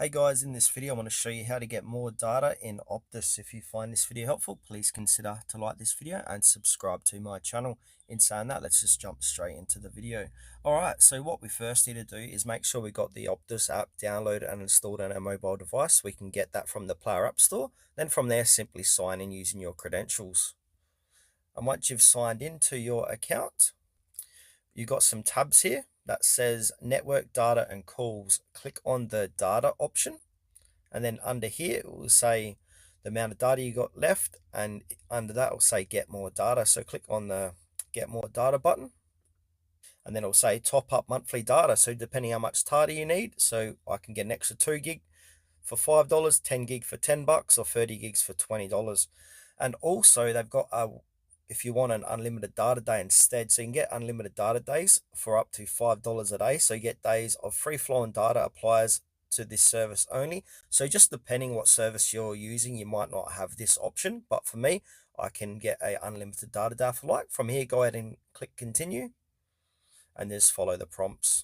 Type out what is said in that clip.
Hey guys, in this video I want to show you how to get more data in Optus. If you find this video helpful, please consider to like this video and subscribe to my channel. In saying that, let's just jump straight into the video. Alright, so what we first need to do is make sure we got the Optus app downloaded and installed on our mobile device. We can get that from the Player App Store. Then from there, simply sign in using your credentials. And once you've signed into your account, you got some tabs here that says network data and calls. Click on the data option, and then under here it will say the amount of data you got left, and under that it will say get more data. So click on the get more data button, and then it will say top up monthly data. So depending how much data you need, so I can get an extra 2 gig for $5, 10 gig for $10, or 30 gigs for $20. And also they've got if you want an unlimited data day instead, so you can get unlimited data days for up to $5 a day. So you get days of free flowing data applies to this service only. So just depending what service you're using, you might not have this option, but for me, I can get a unlimited data day for like. From here, go ahead and click continue and just follow the prompts.